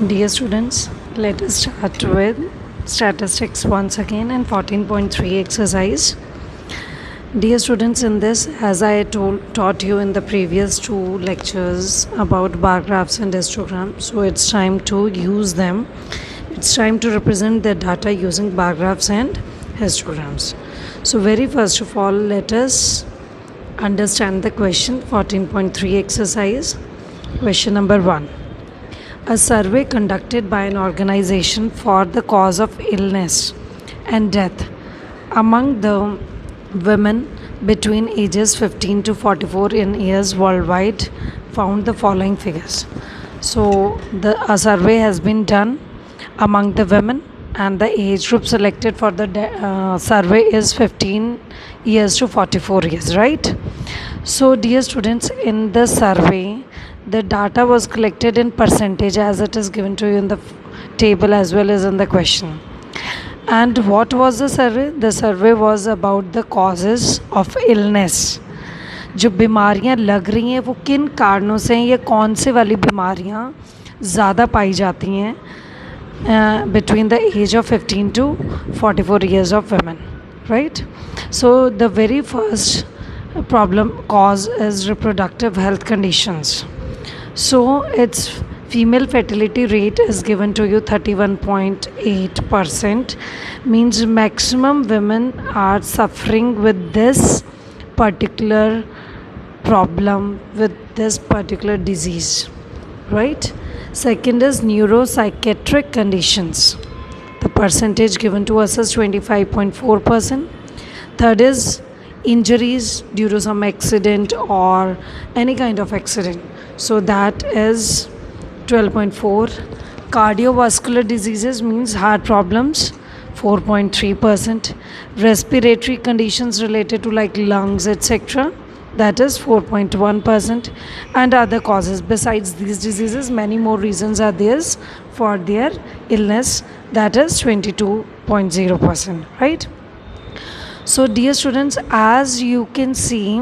Dear students, let us start with statistics once again and 14.3 exercise. Dear students, in this, as I taught you in the previous two lectures about bar graphs and histograms, so it's time to use them. It's time to represent the data using bar graphs and histograms. So very first of all, let us understand the question 14.3 exercise. Question number 1. A survey conducted by an organization for the cause of illness and death among the women between ages 15 to 44 in years worldwide found the following figures. So a survey has been done among the women, and the age group selected for the survey is 15 years to 44 years, right? So dear students, in the survey the data was collected in percentage as it is given to you in the table as well as in the question. And what was the survey? The survey was about the causes of illness. जो बीमारियां लग रही हैं वो किन कारणों से हैं, या कौन से वाली बीमारियां ज़्यादा पाई जाती हैं between the age of 15 to 44 years of women, right? So the very first problem cause is reproductive health conditions. So its female fertility rate is given to you 31.8%, means maximum women are suffering with this particular problem, with this particular disease, right? Second is neuropsychiatric conditions. The percentage given to us is 25.4%. Third is injuries due to some accident or any kind of accident. So that is 12.4. Cardiovascular diseases means heart problems, 4.3%. Respiratory conditions related to like lungs, etc., that is 4.1%. And other causes besides these diseases, many more reasons are there for their illness, that is 22.0%, right? So dear students, as you can see,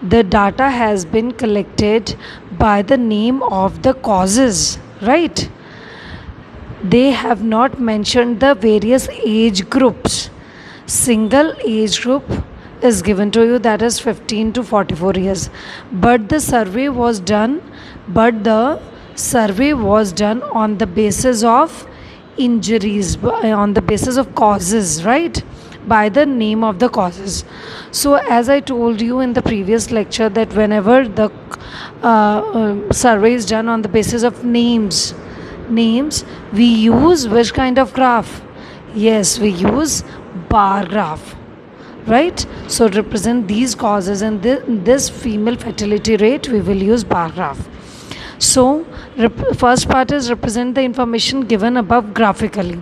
the data has been collected by the name of the causes, right? They have not mentioned the various age groups. Single age group is given to you, that is 15 to 44 years. But the survey was done on the basis of injuries, on the basis of causes, right? By the name of the causes. So as I told you in the previous lecture that whenever the survey is done on the basis of names, we use which kind of graph? Yes, we use bar graph, right? So to represent these causes and this female fertility rate, we will use bar graph. So first part is represent the information given above graphically.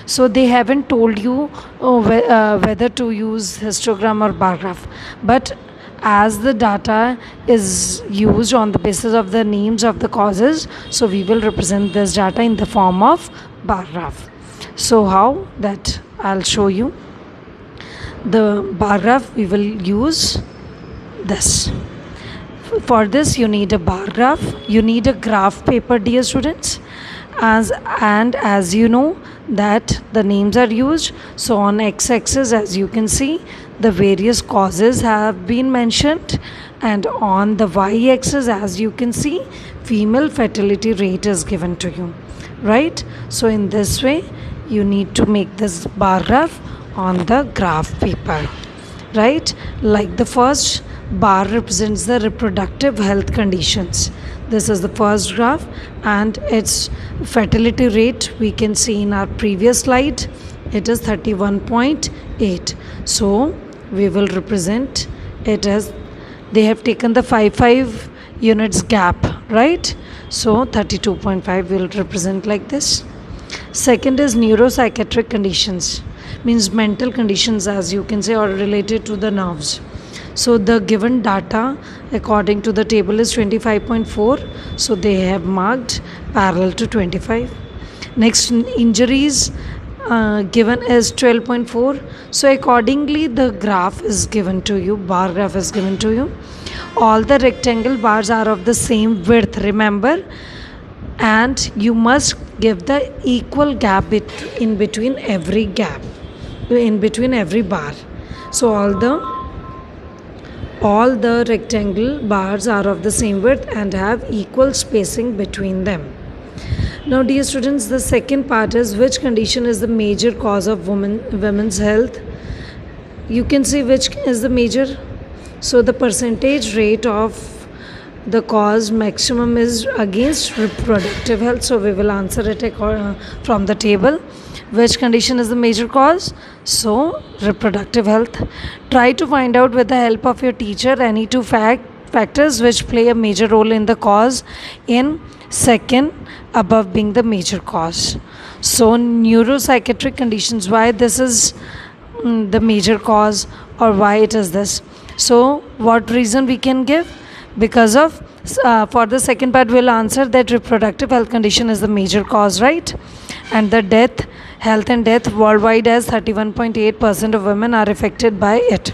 So they haven't told you whether to use histogram or bar graph, but as the data is used on the basis of the names of the causes, so we will represent this data in the form of bar graph. So how that I'll show you. The bar graph we will use this. For this you need a bar graph, you need a graph paper, dear students, as you know that the names are used. So on x-axis, as you can see, the various causes have been mentioned, and on the y-axis, as you can see, female fertility rate is given to you, right? So in this way you need to make this bar graph on the graph paper, right? Like the first bar represents the reproductive health conditions. This is the first graph, and its fertility rate we can see in our previous slide, it is 31.8. So we will represent it as, they have taken the 5 units gap, right? So 32.5 will represent like this. Second is neuropsychiatric conditions, means mental conditions, as you can say, or related to the nerves. So the given data according to the table is 25.4. So they have marked parallel to 25. Next, injuries given is 12.4. So accordingly the graph is given to you, bar graph is given to you. All the rectangle bars are of the same width. Remember, and you must give the equal gap in between every gap, in between every bar. So all the rectangle bars are of the same width and have equal spacing between them. Now, dear students, the second part is which condition is the major cause of women's health. You can see which is the major. So the percentage rate of the cause maximum is against reproductive health. So we will answer it from the table. Which condition is the major cause? So reproductive health. Try to find out with the help of your teacher any two factors which play a major role in the cause in second above being the major cause. So neuropsychiatric conditions, why this is the major cause or why it is this. So what reason we can give? Because of for the second part we'll answer that reproductive health condition is the major cause, right? And the health and death worldwide, as 31.8% of women are affected by it.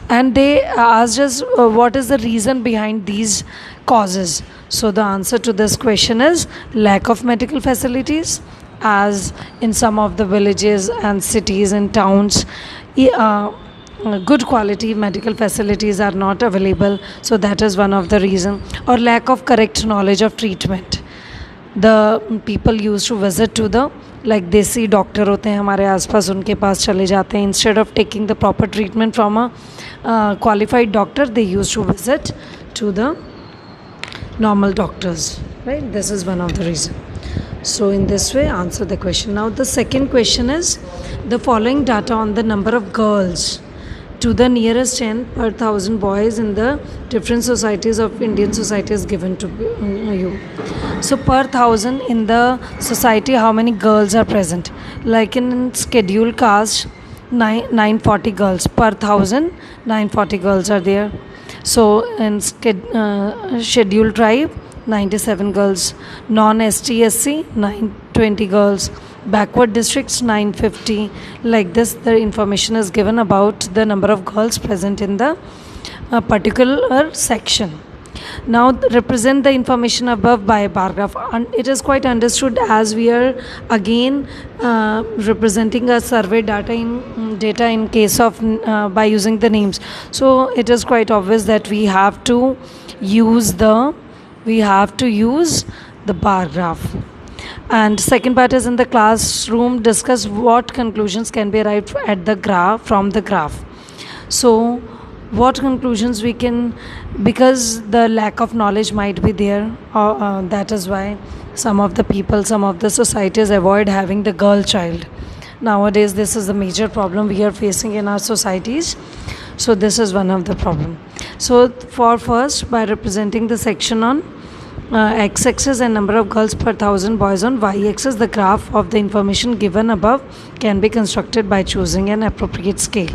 And they asked us what is the reason behind these causes. So the answer to this question is lack of medical facilities, as in some of the villages and cities and towns good quality medical facilities are not available, so that is one of the reason. Or lack of correct knowledge of treatment. The people used to visit to the like देसी doctor होते हैं हमारे आसपास, उनके पास चले जाते हैं. Instead of taking the proper treatment from a qualified doctor, they used to visit to the normal doctors, right? This is one of the reason. So in this way answer the question. Now the second question is the following data on the number of girls to the nearest 10 per 1000 boys in the different societies of Indian society is given to you. So per 1000 in the society, how many girls are present? Like in scheduled caste, 940 girls per 1000, 940 girls are there. So in scheduled tribe, 97 girls. Non-ST SC, 920 girls. Backward districts, 950. Like this the information is given about the number of girls present in the particular section. Now represent the information above by a bar graph, and it is quite understood as we are again representing a survey data in case of by using the names. So it is quite obvious that we have to use the bar graph. And second part is in the classroom discuss what conclusions can be arrived at the graph from the graph. So what conclusions we can, because the lack of knowledge might be there, that is why some of the societies avoid having the girl child. Nowadays this is a major problem we are facing in our societies. So this is one of the problem. So for first, by representing the section on x-axis and number of girls per 1000 boys on y-axis, the graph of the information given above can be constructed by choosing an appropriate scale,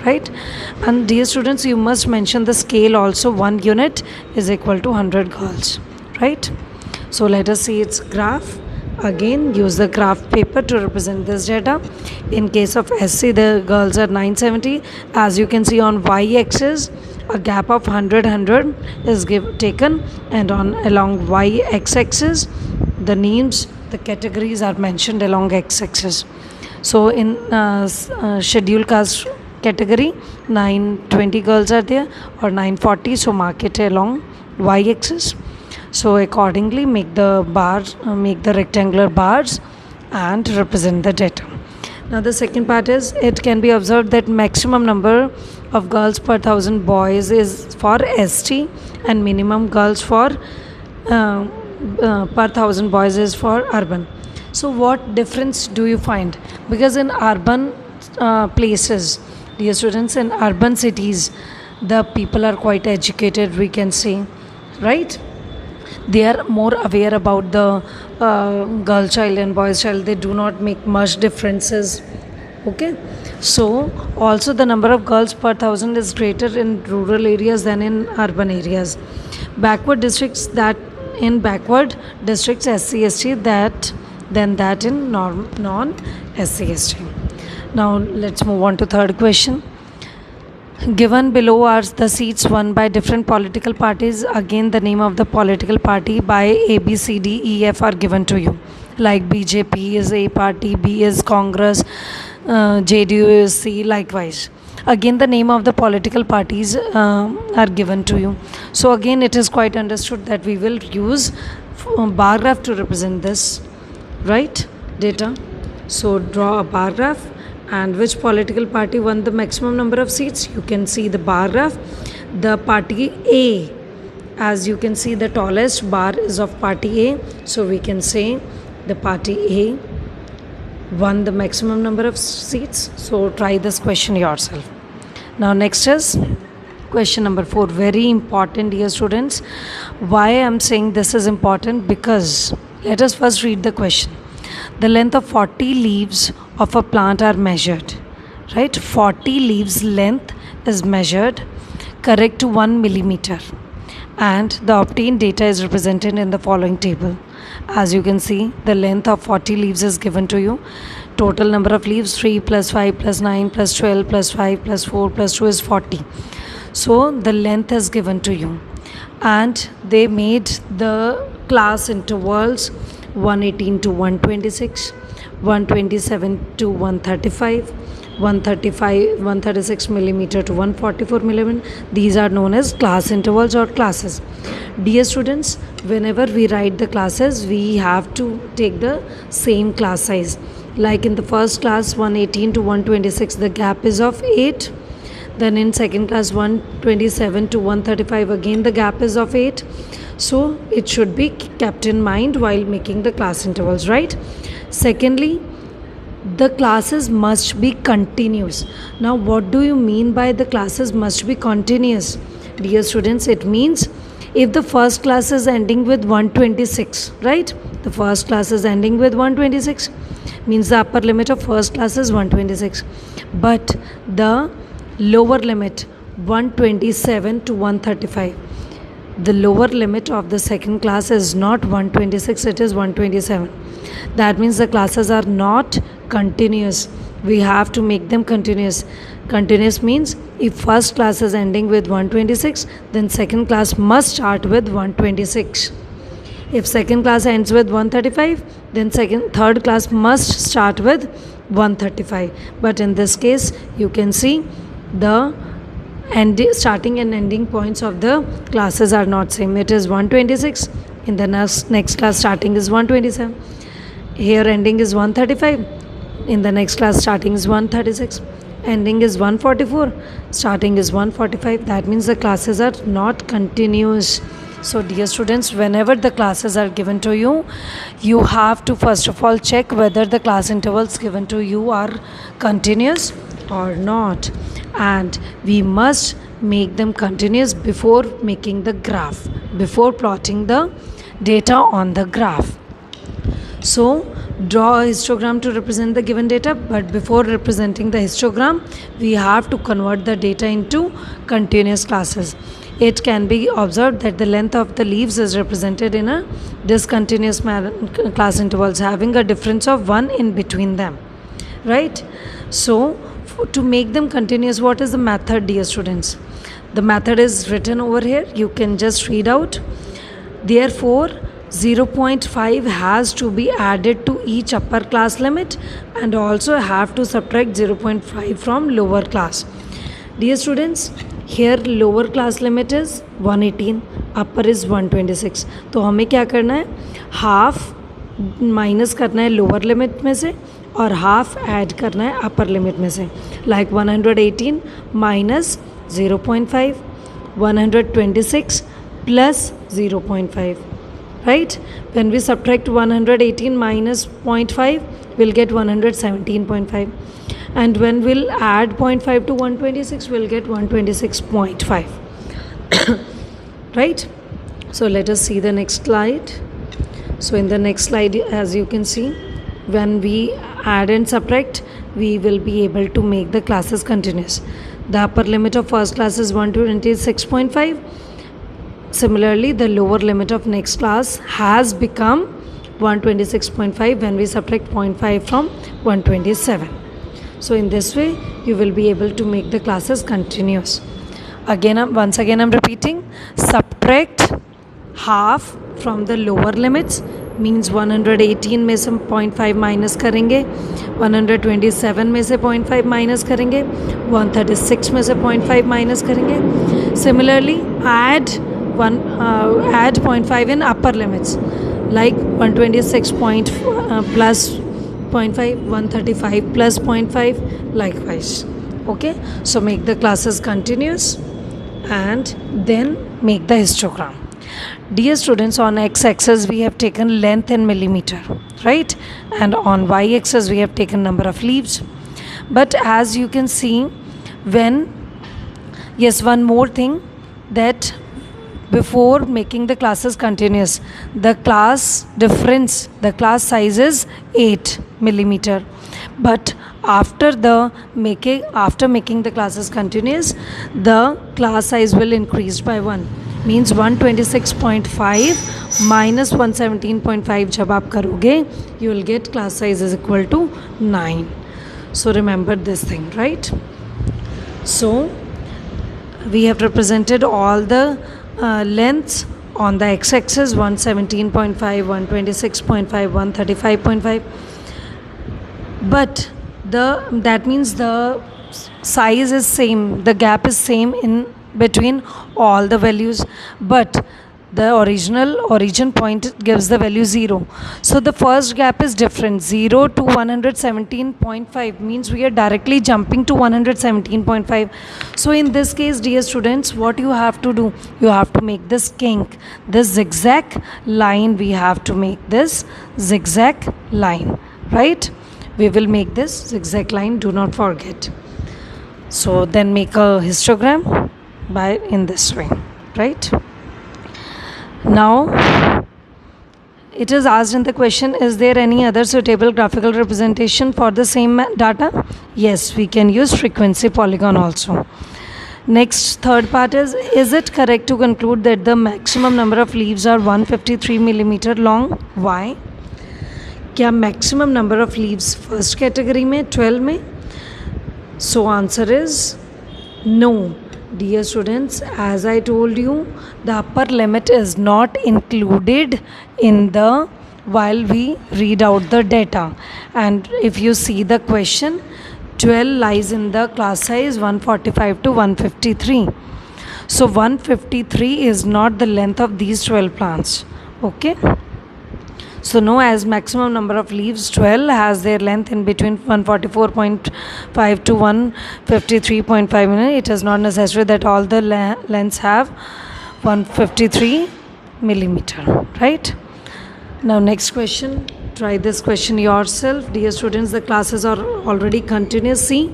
right? And dear students, you must mention the scale also. 1 unit is equal to 100 girls, right? So let us see its graph. Again, use the graph paper to represent this data. In case of SC, the girls are 970. As you can see on y-axis, a gap of 100 is taken, and along y-axis the names, the categories are mentioned along x-axis. So in scheduled caste category, 920 girls are there or 940, so mark it along y-axis. So accordingly make the rectangular bars and represent the data. Now the second part is, it can be observed that maximum number of girls per 1000 boys is for ST and minimum girls for per 1000 boys is for urban. So what difference do you find? Because in urban places, dear students, in urban cities, the people are quite educated, we can say, right? They are more aware about the girl child and boy child. They do not make much differences. Okay, so also the number of girls per 1000 is greater in rural areas than in urban areas. Backward districts, that in backward districts SC/ST than that in non SC/ST. Now let's move on to third question. Given below are the seats won by different political parties. Again, the name of the political party by A, B, C, D, E, F are given to you. Like BJP is A party, B is Congress, JDU is C, likewise. Again, the name of the political parties are given to you. So again, it is quite understood that we will use bar graph to represent this, right? Data. So draw a bar graph. And which political party won the maximum number of seats? You can see the bar graph. The party A, as you can see, the tallest bar is of party A. So we can say the party A won the maximum number of seats. So try this question yourself. Now next is question number 4. Very important, dear students. Why I am saying this is important? Because let us first read the question. The length of 40 leaves of a plant are measured, right? 40 leaves length is measured correct to 1 millimeter, and the obtained data is represented in the following table. As you can see, the length of 40 leaves is given to you. Total number of leaves 3 plus 5 plus 9 plus 12 plus 5 plus 4 plus 2 is 40. So the length is given to you, and they made the class intervals 118 to 126, 127 to 135, 136 millimeter to 144 millimeter. These are known as class intervals or classes. Dear students, whenever we write the classes, we have to take the same class size. Like in the first class 118 to 126, the gap is of 8. Then in second class 127 to 135, again the gap is of 8. So it should be kept in mind while making the class intervals, right? Secondly, the classes must be continuous. Now what do you mean by the classes must be continuous? Dear students, it means if the first class is ending with 126, right? The first class is ending with 126, means the upper limit of first class is 126. But the lower limit 127 to 135. The lower limit of the second class is not 126, it is 127. That means the classes are not continuous. We have to make them continuous. Continuous means if first class is ending with 126, then second class must start with 126. If second class ends with 135, then third class must start with 135. But in this case, you can see the starting and ending points of the classes are not same. It is 126. In the next class starting is 127. Here ending is 135. In the next class starting is 136. Ending is 144. Starting is 145. That means the classes are not continuous. So dear students, whenever the classes are given to you, you have to first of all check whether the class intervals given to you are continuous or not. And we must make them continuous before making the graph, before plotting the data on the graph. So draw a histogram to represent the given data, but before representing the histogram, we have to convert the data into continuous classes. It can be observed that the length of the leaves is represented in a discontinuous class intervals having a difference of 1 in between them, right? So to make them continuous, what is the method, dear students? The method is written over here. You can just read out. Therefore, 0.5 has to be added to each upper class limit and also have to subtract 0.5 from lower class. Dear students, here lower class limit is 118, upper is 126. तो हमें क्या करना है? Half minus करना है lower limit में से और हाफ ऐड करना है अपर लिमिट में से. Like 118 minus 0.5, 126 plus 0.5. Right? When we subtract 118 minus 0.5, we'll get 117.5. And when we'll add 0.5 to 126, we'll get 126.5. Right? So let us see the next slide. So in the next slide, as you can see, when we add and subtract, we will be able to make the classes continuous. The upper limit of first class is 126.5. Similarly, the lower limit of next class has become 126.5 when we subtract 0.5 from 127. So in this way you will be able to make the classes continuous. Once again I'm repeating, subtract half from the lower limits, means 118 में से 0.5 minus करेंगे, 127 में से 0.5 minus करेंगे, 136 में से 0.5 minus करेंगे. Similarly add 0.5 in upper limits, like 126 plus 0.5, 135 plus 0.5, likewise. Okay, so make the classes continuous and then make the histogram. Dear students, on x-axis we have taken length in millimeter, right? And on y-axis we have taken number of leaves. But as you can see, one more thing, that before making the classes continuous, the class size is 8 millimeter. But after making the classes continuous, the class size will increase by 1. Means 126.5 minus 117.5 जब आप करोगे, you will get class size is equal to 9. So remember this thing, right? So we have represented all the lengths on the x-axis, 117.5, 126.5, 135.5. But that means the size is same, the gap is same in between all the values, but the origin point gives the value 0. So the first gap is different. 0 to 117.5 means we are directly jumping to 117.5. So in this case, dear students, what you have to do, you have to make this kink, this zigzag line. We have to make this zigzag line, right? We will make this zigzag line, do not forget. So then make a histogram in this way, right? Now it is asked in the question, is there any other suitable graphical representation for the same data? Yes, we can use frequency polygon also. Next, third part is it correct to conclude that the maximum number of leaves are 153 millimeter long? Why? क्या maximum number of leaves first category में 12 में? So answer is no. Dear students, as I told you, the upper limit is not included in the while we read out the data. And if you see the question, 12 lies in the class size 145 to 153. So 153 is not the length of these 12 plants. Okay. So no, as maximum number of leaves 12 has their length in between 144.5 to 153.5. It is not necessary that all the lengths have 153 millimeter, right? Now next question, try this question yourself. Dear students, the classes are already continuous. See,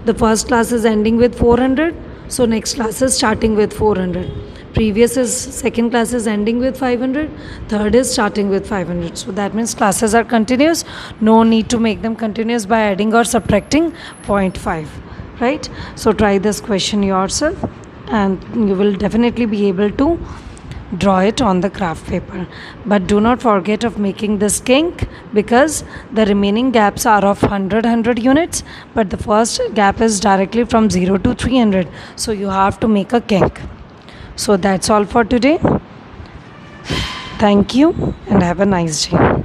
the first class is ending with 400, so next class is starting with 400. Previous is second class is ending with 500, third is starting with 500. So that means classes are continuous. No need to make them continuous by adding or subtracting 0.5, right? So try this question yourself and you will definitely be able to draw it on the craft paper. But do not forget of making this kink, because the remaining gaps are of 100 units, but the first gap is directly from 0 to 300. So you have to make a kink. So that's all for today. Thank you and have a nice day.